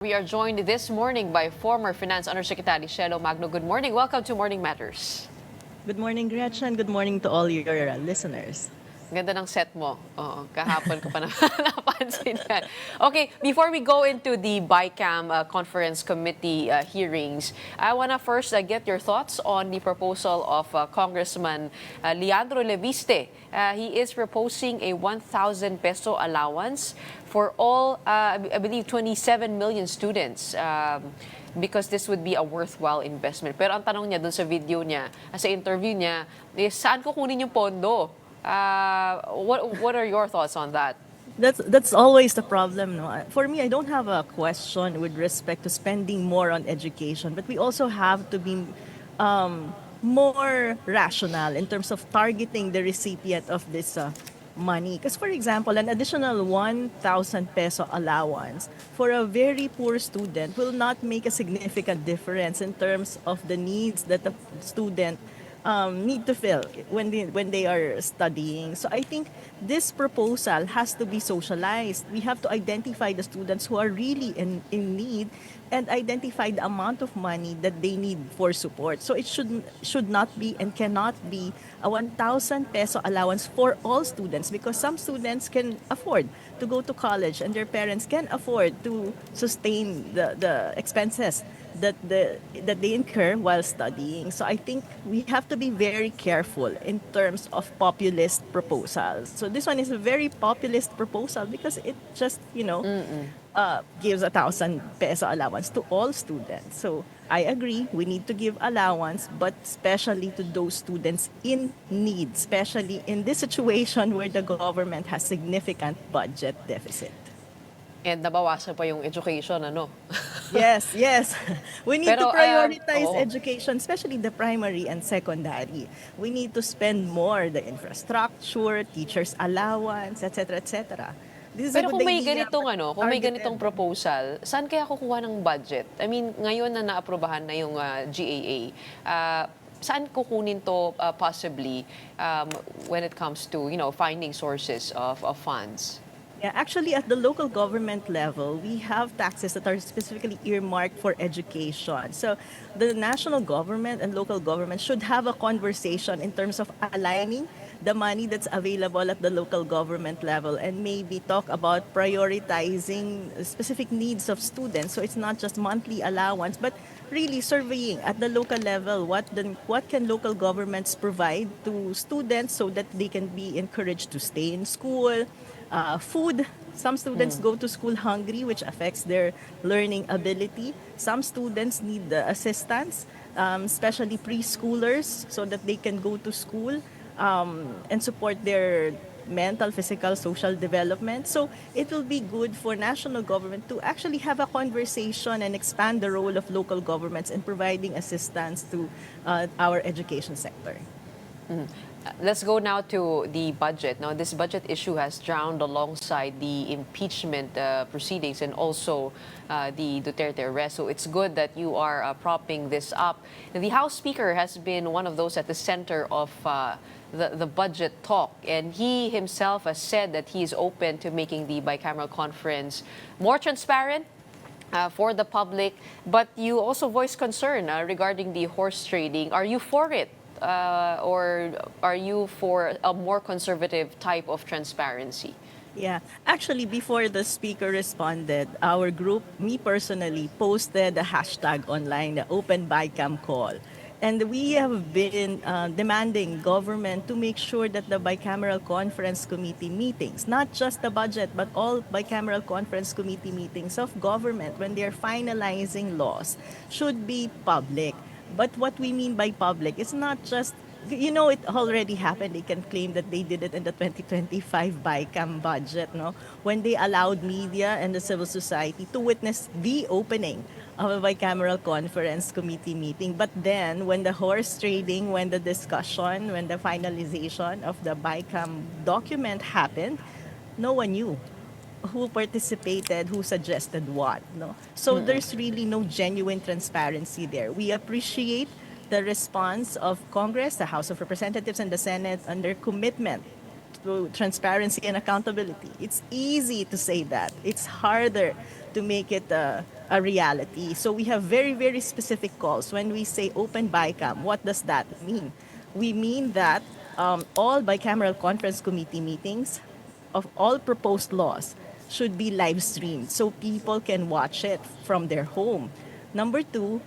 We are joined this morning by former Finance Undersecretary Cielo Magno. Good morning. Welcome to Morning Matters. Good morning, Gretchen. Good morning to all your listeners. Ganda ng set mo. Oo, kahapon ko pa napansin yan. Okay, before we go into the Bicam Conference Committee hearings, I want to first get your thoughts on the proposal of Congressman Leandro Leviste. He is proposing a 1,000 peso allowance for all, I believe, 27 million students. Because this would be a worthwhile investment. Pero ang tanong niya dun sa video niya, sa interview niya, is saan kukunin yung pondo? What are your thoughts on that? That's always the problem, no? For me, I don't have a question with respect to spending more on education, but we also have to be more rational in terms of targeting the recipient of this money. Because, for example, an additional 1,000 peso allowance for a very poor student will not make a significant difference in terms of the needs that the student need to fill when they are studying. So I think this proposal has to be socialized. We have to identify the students who are really in need and identify the amount of money that they need for support. So it should not be and cannot be a 1,000 peso allowance for all students, because some students can afford to go to college and their parents can afford to sustain the expenses that they incur while studying. So I think we have to be very careful in terms of populist proposals. So this one is a very populist proposal because it just, gives 1,000 peso allowance to all students. So I agree, we need to give allowance, but especially to those students in need, especially in this situation where the government has significant budget deficit. And nabawasan pa yung education, ano? Yes. We need Pero, to prioritize oo. education, especially the primary and secondary. We need to spend more the infrastructure, teachers' allowance, etc., etc. This is a Pero good kung may idea, ganitong but kung may targeted. ganitong proposal, saan kaya kukuha ng budget? I mean, ngayon na naaprobahan na yung GAA, saan kukunin to possibly when it comes to, finding sources of funds? Yeah, actually, at the local government level, we have taxes that are specifically earmarked for education. So the national government and local government should have a conversation in terms of aligning the money that's available at the local government level and maybe talk about prioritizing specific needs of students. So it's not just monthly allowance, but really surveying at the local level what can local governments provide to students so that they can be encouraged to stay in school. Food. Some students go to school hungry, which affects their learning ability. Some students need the assistance, especially preschoolers, so that they can go to school and support their mental, physical, social development. So it will be good for national government to actually have a conversation and expand the role of local governments in providing assistance to our education sector. Let's go now to the budget. Now, this budget issue has drowned alongside the impeachment proceedings and also the Duterte arrest. So it's good that you are propping this up. The House Speaker has been one of those at the center of the budget talk, and he himself has said that he is open to making the bicameral conference more transparent for the public. But you also voiced concern regarding the horse trading. Are you for it? Or are you for a more conservative type of transparency? Yeah, actually, before the speaker responded, our group, me personally, posted a hashtag online, the Open Bicam Call. And we have been demanding government to make sure that the Bicameral Conference Committee meetings, not just the budget, but all Bicameral Conference Committee meetings of government when they're finalizing laws, should be public. But what we mean by public is not just, it already happened. They can claim that they did it in the 2025 BICAM budget, no? When they allowed media and the civil society to witness the opening of a bicameral conference committee meeting. But then, when the horse trading, when the discussion, when the finalization of the BICAM document happened, no one knew who participated, who suggested what, no? So there's really no genuine transparency there. We appreciate the response of Congress, the House of Representatives, and the Senate on their commitment to transparency and accountability. It's easy to say that. It's harder to make it a reality. So we have very, very specific calls. When we say open Bicam, what does that mean? We mean that all bicameral conference committee meetings of all proposed laws should be live streamed so people can watch it from their home. Number two,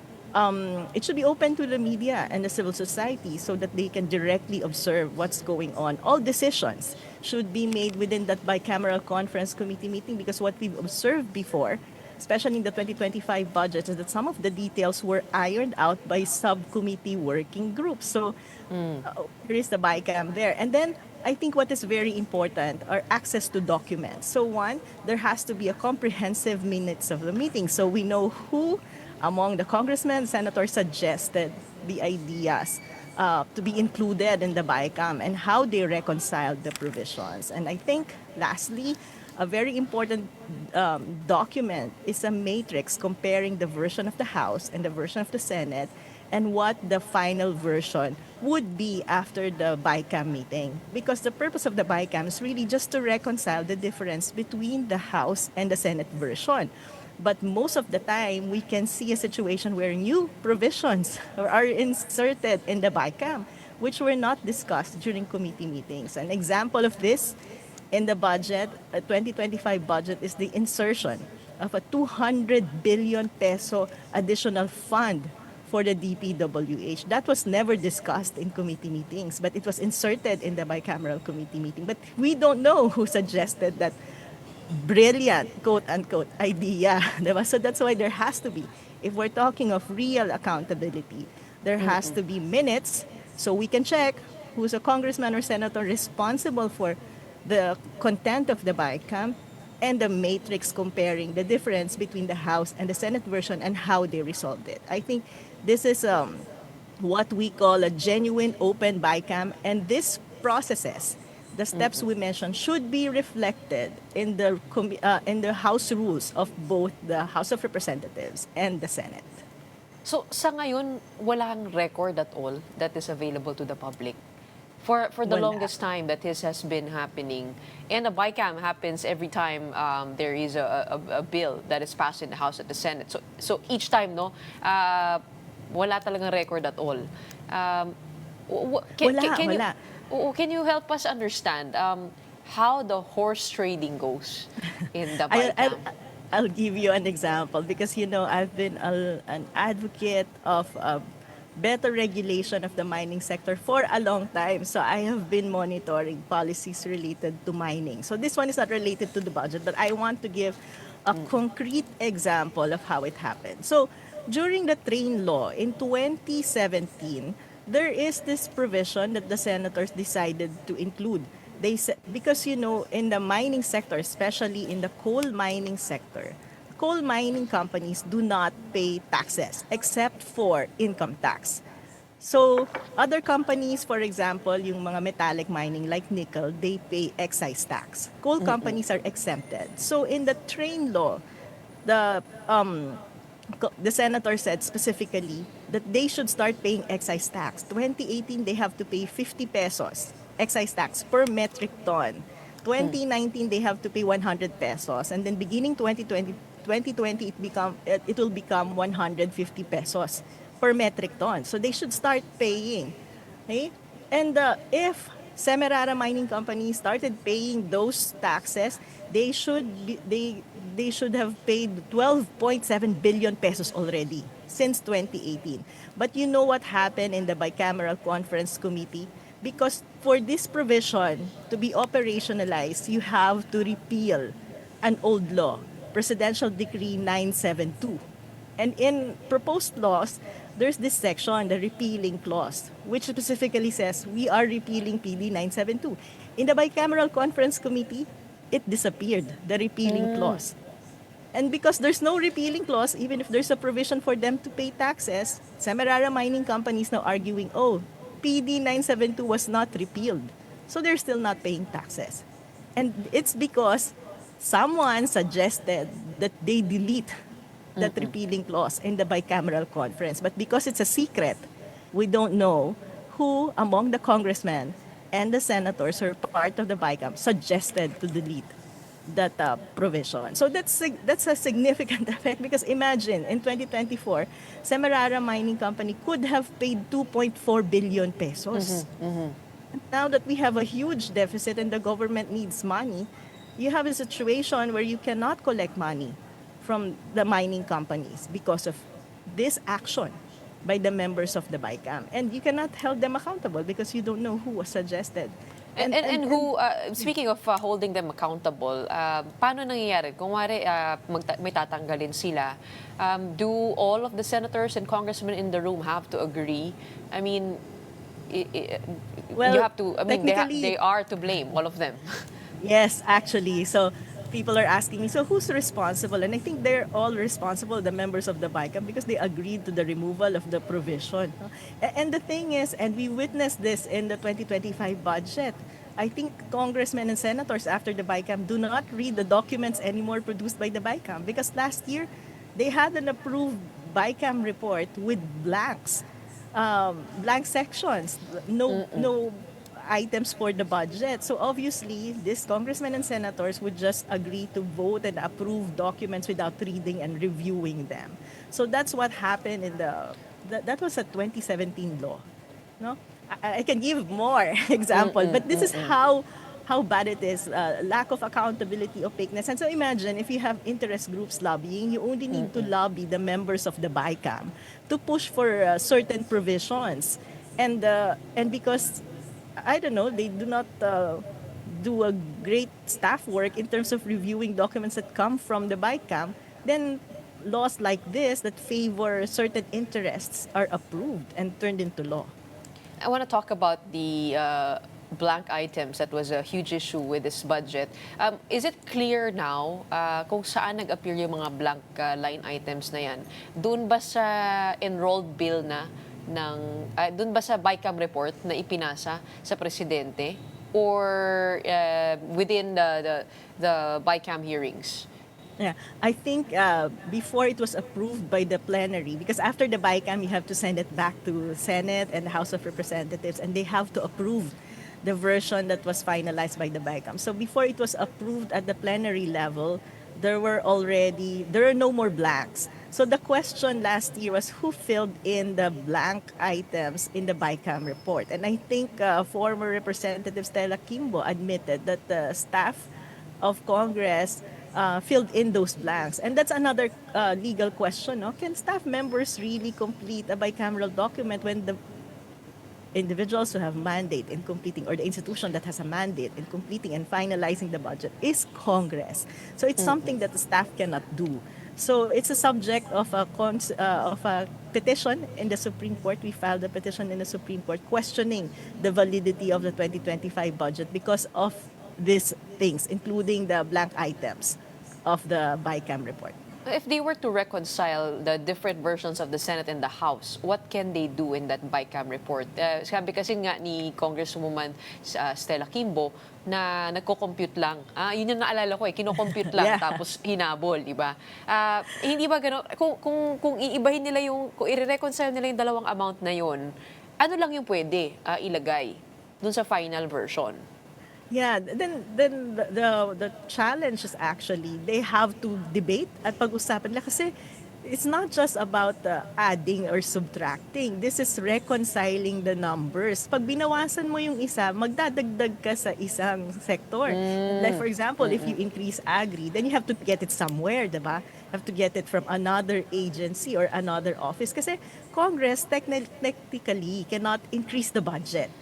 it should be open to the media and the civil society so that they can directly observe what's going on. All decisions should be made within that bicameral conference committee meeting, because what we've observed before, especially in the 2025 budget, is that some of the details were ironed out by subcommittee working groups. So here is the Bicam there. And then I think what is very important are access to documents. So one, there has to be a comprehensive minutes of the meeting so we know who among the congressmen, senators suggested the ideas to be included in the Bicam and how they reconciled the provisions. And I think, lastly, a very important document is a matrix comparing the version of the House and the version of the Senate and what the final version would be after the Bicam meeting. Because the purpose of the Bicam is really just to reconcile the difference between the House and the Senate version. But most of the time, we can see a situation where new provisions are inserted in the Bicam, which were not discussed during committee meetings. An example of this in the budget, a 2025 budget, is the insertion of a 200 billion peso additional fund for the DPWH. That was never discussed in committee meetings, but it was inserted in the bicameral committee meeting. But we don't know who suggested that brilliant, quote-unquote, idea. Diba? So that's why there has to be, if we're talking of real accountability, there has to be minutes so we can check who's a congressman or senator responsible for the content of the Bicam, and the matrix comparing the difference between the House and the Senate version and how they resolved it. I think this is what we call a genuine open Bicam, and these processes, the steps we mentioned, should be reflected in the House rules of both the House of Representatives and the Senate. So sa ngayon, walang record at all that is available to the public. For the Wala. longest time that this has been happening. And a Bicam happens every time there is a bill that is passed in the House at the Senate. So each time, no, wala talagang record at all. Wala. Can you help us understand how the horse trading goes in the Bicam? I'll give you an example because, I've been an advocate of better regulation of the mining sector for a long time. So I have been monitoring policies related to mining. So this one is not related to the budget, but I want to give a concrete example of how it happened. So during the train law in 2017, there is this provision that the senators decided to include. They said, because in the mining sector, especially in the coal mining sector, coal mining companies do not pay taxes except for income tax. So other companies, for example, yung mga metallic mining like nickel, they pay excise tax. Coal companies are exempted. So in the train law, the senator said specifically that they should start paying excise tax. 2018, they have to pay 50 pesos excise tax per metric ton. 2019, they have to pay 100 pesos. And then beginning 2020, it will become 150 pesos per metric ton. So they should start paying. Okay? And if Semirara Mining Company started paying those taxes, they should have paid 12.7 billion pesos already since 2018. But you know what happened in the Bicameral Conference Committee? Because for this provision to be operationalized, you have to repeal an old law, Presidential Decree 972. And in proposed laws, there's this section, the repealing clause, which specifically says we are repealing PD 972. In the Bicameral Conference Committee, it disappeared, the repealing clause. And because there's no repealing clause, even if there's a provision for them to pay taxes, Semirara Mining Company is now arguing, PD 972 was not repealed. So they're still not paying taxes. And it's because someone suggested that they delete that repealing clause in the bicameral conference. But because it's a secret, we don't know who among the congressmen and the senators who are part of the Bicam suggested to delete provision. So that's a significant effect because imagine in 2024, Semirara Mining Company could have paid 2.4 billion pesos. Now that we have a huge deficit and the government needs money, you have a situation where you cannot collect money from the mining companies because of this action by the members of the Bicam. And you cannot hold them accountable because you don't know who was suggested. And who, speaking of holding them accountable, paano nangyayari? Kung may tatanggalin sila, do all of the senators and congressmen in the room have to agree? I mean, Well, you have to, I mean, technically, they are to blame, all of them. yes, actually. So people are asking me, so who's responsible? And I think they're all responsible, the members of the BICAM, because they agreed to the removal of the provision. No? And the thing is, and we witnessed this in the 2025 budget, I think congressmen and senators after the BICAM do not read the documents anymore produced by the BICAM because last year they had an approved BICAM report with blank sections, no items for the budget. So obviously, these congressmen and senators would just agree to vote and approve documents without reading and reviewing them. So that's what happened in that was a 2017 law. No, I can give more example, but this is how bad it is. Lack of accountability, opaqueness, and so imagine if you have interest groups lobbying, you only need to lobby the members of the BICAM to push for certain provisions, and because I don't know, they do not do a great staff work in terms of reviewing documents that come from the BICAM, then laws like this that favor certain interests are approved and turned into law. I want to talk about the blank items that was a huge issue with this budget. Is it clear now kung saan nag-appear yung mga blank line items na yan? Doon ba sa enrolled bill na doon ba sa Bicam report na ipinasa sa presidente or within the Bicam hearings? Yeah, I think before it was approved by the plenary, because after the BICAM, you have to send it back to Senate and the House of Representatives, and they have to approve the version that was finalized by the BICAM. So before it was approved at the plenary level, there are no more blanks. So the question last year was who filled in the blank items in the Bicam report. And I think former Representative Stella Kimbo admitted that the staff of Congress filled in those blanks. And that's another legal question. No? Can staff members really complete a bicameral document when the individuals who have mandate in completing, or the institution that has a mandate in completing and finalizing the budget is Congress? So it's something that the staff cannot do. So it's a subject of a petition in the Supreme Court. We filed a petition in the Supreme Court questioning the validity of the 2025 budget because of these things, including the blank items of the Bicam report. If they were to reconcile the different versions of the Senate and the House, what can they do in that Bicam report? Sabi kasi nga ni Congresswoman Stella Kimbo na nagko-compute lang. Yun yung naalala ko kino-compute lang tapos hinabol, di ba? Hindi ba gano'n? Kung iibahin nila kung i-reconcile nila yung dalawang amount na yun, ano lang yung pwede ilagay dun sa final version? Yeah, then the challenge is actually they have to debate at pag-usapan nila kasi it's not just about adding or subtracting. This is reconciling the numbers. Pag binawasan mo yung isa, magdadagdag ka sa isang sector. Like for example, if you increase agri, then you have to get it somewhere, diba? You have to get it from another agency or another office kasi Congress technically cannot increase the budget.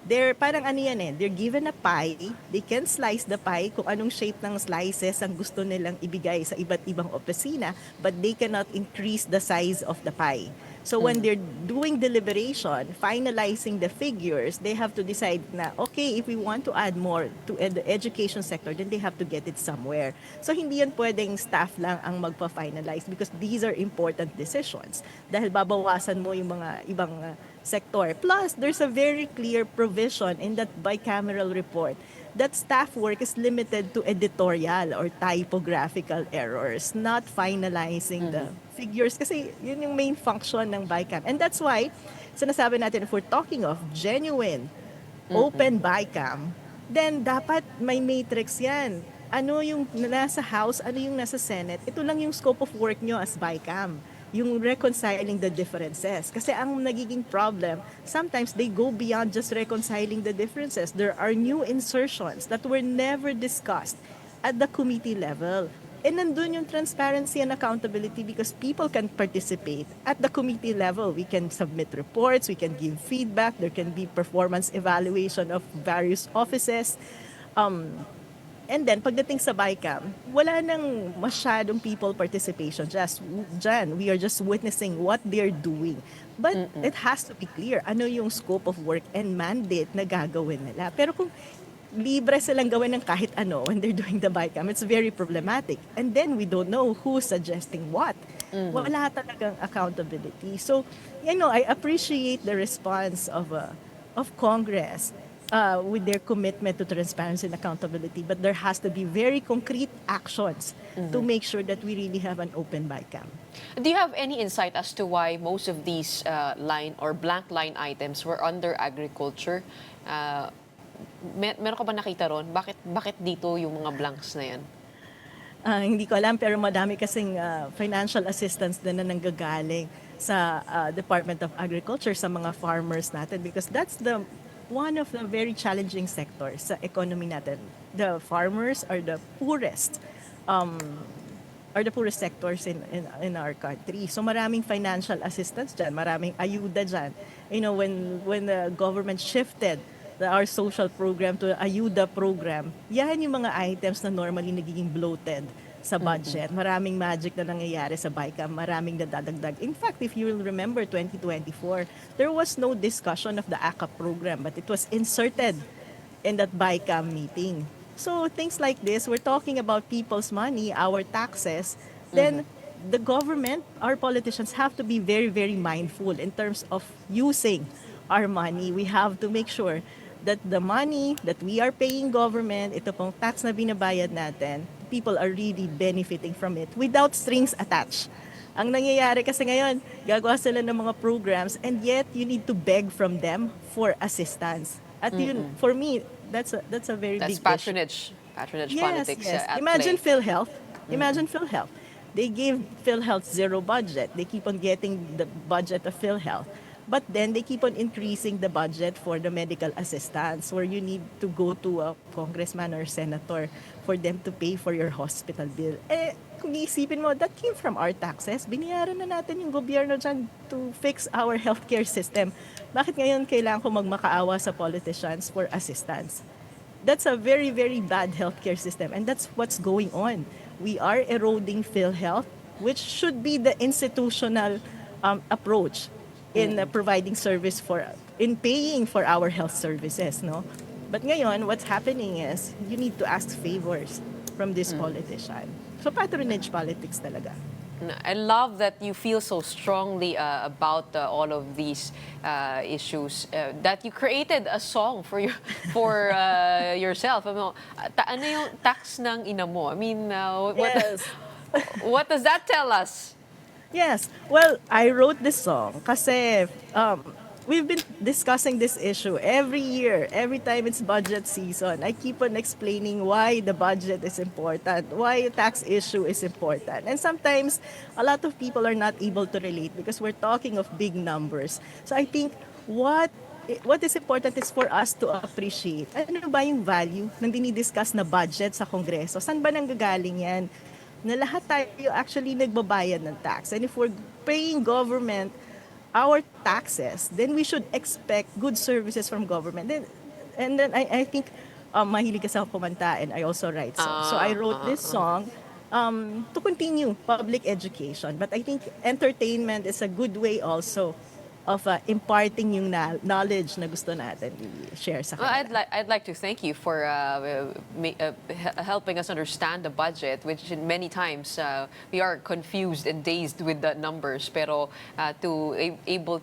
They're parang they're given a pie, they can slice the pie kung anong shape ng slices ang gusto nilang ibigay sa iba't ibang opisina, but they cannot increase the size of the pie. So when they're doing deliberation, finalizing the figures, they have to decide na, okay, if we want to add more to the education sector, then they have to get it somewhere. So hindi yan pwedeng staff lang ang magpa-finalize because these are important decisions. Dahil babawasan mo yung mga ibang sector. Plus, there's a very clear provision in that bicameral report that staff work is limited to editorial or typographical errors, not finalizing the figures kasi yun yung main function ng Bicam. And that's why, sinasabi natin, if we're talking of genuine, open Bicam, then dapat may matrix yan. ano yung nasa House, ano yung nasa Senate. Ito lang yung scope of work nyo as Bicam, yung reconciling the differences. Kasi ang nagiging problem, sometimes they go beyond just reconciling the differences. There are new insertions that were never discussed at the committee level. And nandun yung transparency and accountability because people can participate at the committee level. We can submit reports, we can give feedback, there can be performance evaluation of various offices. And then, pagdating sa Bicam, wala nang masyadong people participation. Just dyan, we are just witnessing what they're doing. But it has to be clear, ano yung scope of work and mandate na gagawin nila. Pero kung libre silang gawin ng kahit ano when they're doing the Bicam, it's very problematic. And then we don't know who's suggesting what. Wala talagang accountability. So, I appreciate the response of Congress with their commitment to transparency and accountability, but there has to be very concrete actions to make sure that we really have an open Bicam. Do you have any insight as to why most of these line or blank line items were under agriculture? Meron ka ba nakita ron? Bakit dito yung mga blanks na yan? Hindi ko alam, pero madami kasing financial assistance din na nanggagaling sa Department of Agriculture sa mga farmers natin because that's one of the very challenging sectors sa economy natin. The farmers are the poorest sectors in our country. So maraming financial assistance dyan, maraming ayuda dyan. When the government shifted our social program to ayuda program, yan yung mga items na normally nagiging bloated sa budget. Maraming magic na nangyayari sa Bicam, maraming nadadagdag. In fact, if you will remember 2024, there was no discussion of the ACAP program, but it was inserted in that Bicam meeting. So things like this, we're talking about people's money, our taxes, then the government, our politicians have to be very, very mindful in terms of using our money. We have to make sure that the money that we are paying government, ito pong tax na binabayad natin, people are really benefiting from it without strings attached. Ang nangyayari kasi ngayon, gagawa sila ng mga programs and yet you need to beg from them for assistance. At yun, for me, that's a very big patronage. issue. Patronage Yes, politics yes. at Imagine play. PhilHealth. Imagine PhilHealth. They gave PhilHealth zero budget. They keep on getting the budget of PhilHealth. But then they keep on increasing the budget for the medical assistance where you need to go to a congressman or senator for them to pay for your hospital bill. Kung iisipin mo, that came from our taxes. Binayaran na natin yung gobyerno dyan to fix our healthcare system. Bakit ngayon kailangan ko magmakaawa sa politicians for assistance? That's a very, very bad healthcare system and that's what's going on. We are eroding PhilHealth, which should be the institutional approach in providing service in paying for our health services, no? But ngayon, what's happening is you need to ask favors from this politician. So patronage politics talaga. I love that you feel so strongly about all of these issues that you created a song for yourself. Ano yung tax ng ina mo? I mean, Yes. what does that tell us? Yes. Well, I wrote this song kasi we've been discussing this issue every year. Every time it's budget season, I keep on explaining why the budget is important, why tax issue is important. And sometimes a lot of people are not able to relate because we're talking of big numbers. So I think what is important is for us to appreciate ano ba yung value ng dinidiscuss na budget sa Kongreso. Saan ba nanggagaling yan? Na lahat tayo actually nagbabayad ng tax. And if we're paying government our taxes, then we should expect good services from government. And then I think mahilig kasi ako kumanta and I also write songs. So I wrote this song to continue public education. But I think entertainment is a good way also of imparting yung knowledge na gusto natin i-share sa Well, kanila. I'd like to thank you for helping us understand the budget, which many times we are confused and dazed with the numbers. Pero to be able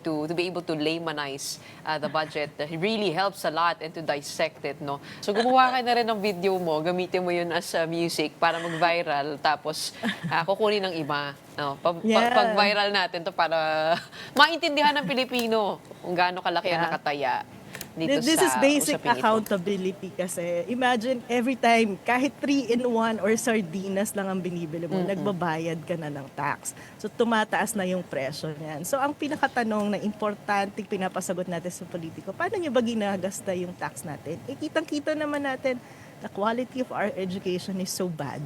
to laymanize the budget really helps a lot and to dissect it, no. So gumawa ka na rin ng video mo, gamitin mo yun as music para mag-viral, tapos kukunin ng iba. No, pag-viral natin to para maintindihan ng Pilipino kung gaano kalaki ang nakataya. dito This is sa basic usaping ito. accountability kasi imagine every time, kahit 3-in-1 or sardinas lang ang binibili mo, nagbabayad ka na ng tax. So tumataas na yung presyo niyan. So ang pinakatanong na importante pinapasagot natin sa politiko, paano niyo ba ginagasta yung tax natin? Kitang-kita naman natin, the quality of our education is so bad.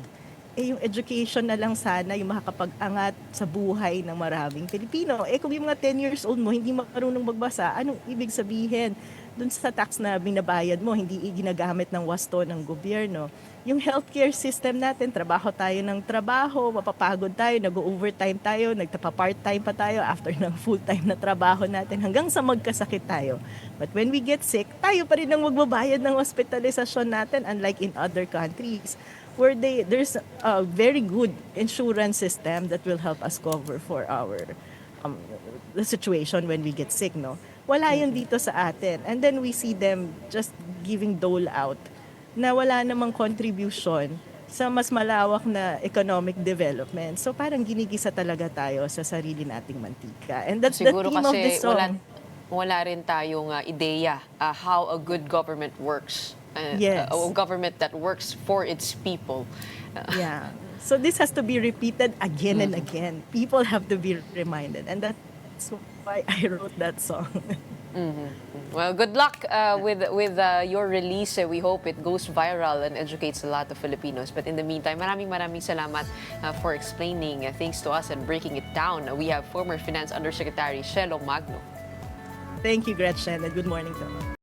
Yung education na lang sana yung makakapag-angat sa buhay ng maraming Pilipino. Kung yung mga 10 years old mo, hindi marunong magbasa, anong ibig sabihin? Dun sa tax na binabayad mo, hindi ginagamit ng wasto ng gobyerno. Yung healthcare system natin, trabaho tayo ng trabaho, mapapagod tayo, nag-overtime tayo, nagtapa-part-time pa tayo after ng full-time na trabaho natin hanggang sa magkasakit tayo. But when we get sick, tayo pa rin ang magbabayad ng hospitalisasyon natin, unlike in other countries where there's a very good insurance system that will help us cover for our the situation when we get sick, no? Wala yun dito sa atin. And then we see them just giving dole out na wala namang contribution sa mas malawak na economic development. So parang ginigisa talaga tayo sa sarili nating mantika. And that's the Siguro theme of kasi this song. wala rin tayong ideya how a good government works. Yes. A government that works for its people. Yeah. So this has to be repeated again and again. People have to be reminded. And that's why I wrote that song. Well, good luck with your release. We hope it goes viral and educates a lot of Filipinos. But in the meantime, maraming salamat for explaining things to us and breaking it down. We have former Finance Undersecretary Cielo Magno. Thank you, Gretchen, and good morning to all.